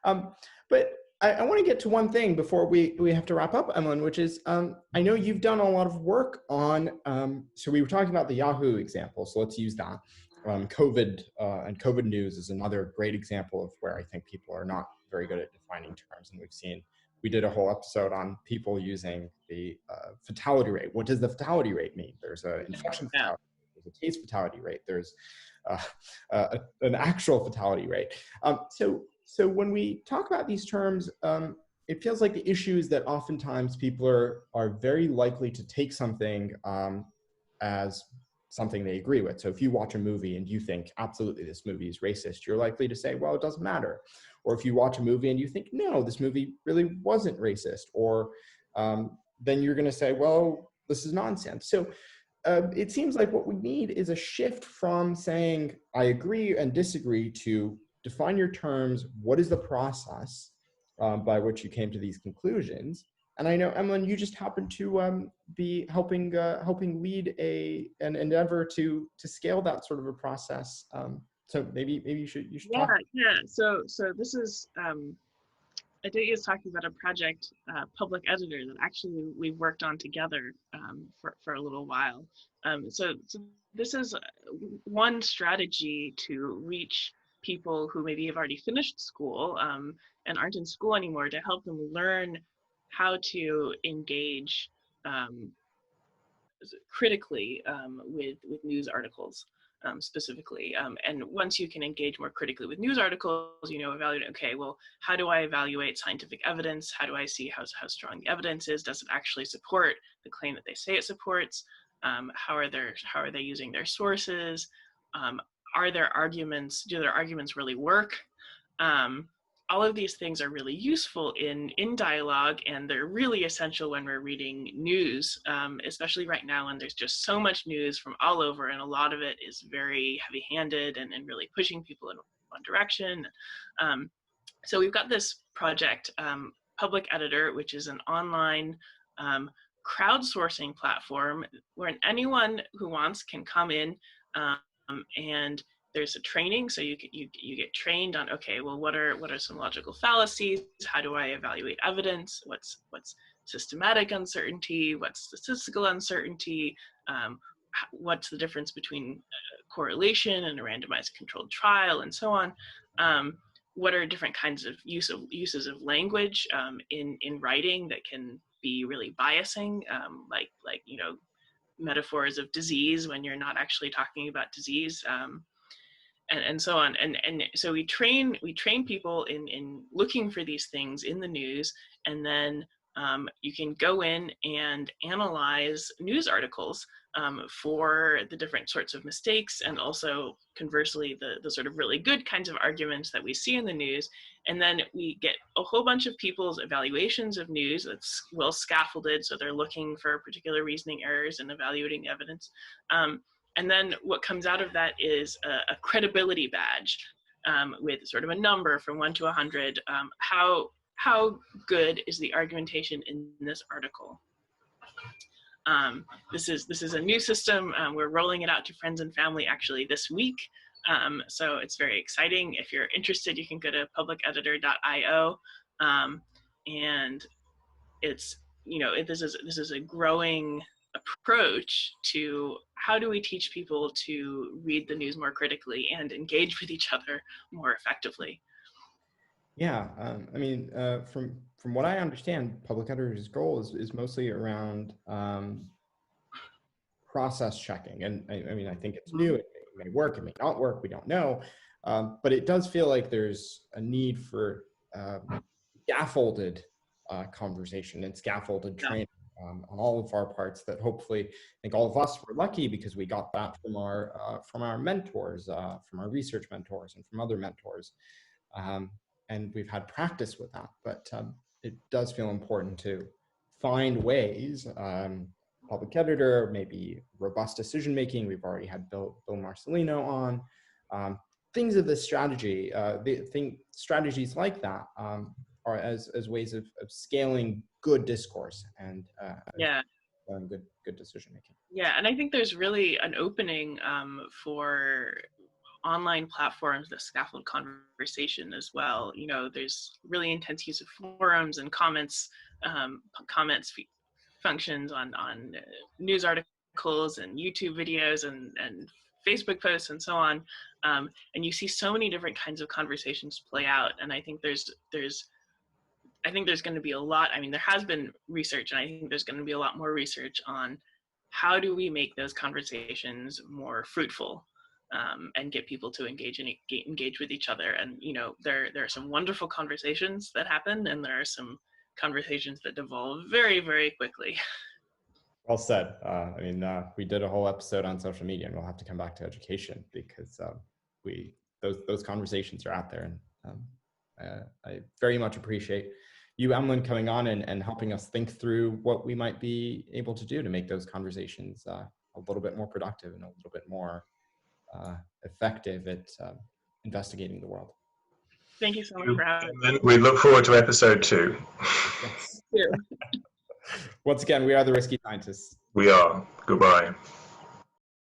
But I want to get to one thing before we have to wrap up, Emlen, which is I know you've done a lot of work on, so we were talking about the Yahoo example, so let's use that. COVID and COVID news is another great example of where I think people are not very good at defining terms. And we did a whole episode on people using the fatality rate. What does the fatality rate mean? There's an infection fatality, there's a case fatality rate, there's an actual fatality rate. So when we talk about these terms, it feels like the issue is that oftentimes people are very likely to take something as something they agree with. So if you watch a movie and you think, absolutely, this movie is racist, you're likely to say, well, it doesn't matter. Or if you watch a movie and you think, no, this movie really wasn't racist, or then you're going to say, well, this is nonsense. So it seems like what we need is a shift from saying, I agree and disagree, to define your terms. What is the process by which you came to these conclusions? And I know, Emlen, you just happen to be helping lead an endeavor to scale that sort of a process. So maybe you should talk. Yeah. So this is Aditya is talking about a project, Public Editor, that actually we've worked on together for a little while. So this is one strategy to reach people who maybe have already finished school and aren't in school anymore, to help them learn how to engage critically with news articles specifically. And once you can engage more critically with news articles, evaluate, okay, well, how do I evaluate scientific evidence? How do I see how strong the evidence is? Does it actually support the claim that they say it supports? How are they using their sources? Do their arguments really work? All of these things are really useful in dialogue, and they're really essential when we're reading news, especially right now when there's just so much news from all over, and a lot of it is very heavy-handed and really pushing people in one direction. So we've got this project, Public Editor, which is an online crowdsourcing platform where anyone who wants can come in, and there's a training, so you get trained on, okay, well, what are some logical fallacies? How do I evaluate evidence? What's systematic uncertainty? What's statistical uncertainty? What's the difference between correlation and a randomized controlled trial, and so on? What are different kinds of uses of language in writing that can be really biasing, like metaphors of disease when you're not actually talking about disease. And so on, and so we train people in looking for these things in the news, and then you can go in and analyze news articles for the different sorts of mistakes, and also conversely the sort of really good kinds of arguments that we see in the news. And then we get a whole bunch of people's evaluations of news that's well scaffolded, so they're looking for particular reasoning errors and evaluating evidence. And then what comes out of that is a credibility badge with sort of a number from 1 to 100. How good is the argumentation in this article? This is a new system. We're rolling it out to friends and family actually this week. So it's very exciting. If you're interested, you can go to publiceditor.io, and it's this is a growing approach to how do we teach people to read the news more critically and engage with each other more effectively. Yeah, from what I understand, Public Editor's goal is mostly around process checking, and I think it's new. It may work, it may not work, we don't know, but it does feel like there's a need for scaffolded conversation and scaffolded training on all of our parts, that hopefully, I think all of us were lucky because we got that from our mentors, from our research mentors and from other mentors. And we've had practice with that, but it does feel important to find ways, Public Editor, maybe robust decision-making. We've already had Bill Marcelino on. Things of this strategy, strategies like that are as ways of scaling good discourse and good decision-making. Yeah, and I think there's really an opening for online platforms that scaffold conversation as well. You know, there's really intense use of forums and comments functions on news articles and YouTube videos and Facebook posts and so on. And you see so many different kinds of conversations play out. And I think there's going to be a lot. I mean, there has been research, and I think there's going to be a lot more research on how do we make those conversations more fruitful, and get people to engage with each other. And you know, there are some wonderful conversations that happen, and there are some conversations that devolve very, very quickly. Well said. I mean, we did a whole episode on social media, and we'll have to come back to education because those conversations are out there, and I very much appreciate you, Emlen, coming on and helping us think through what we might be able to do to make those conversations a little bit more productive and a little bit more effective at investigating the world. Thank you so much for having me. We look forward to episode 2. Yes. Once again, we are the Risky Scientists. We are. Goodbye.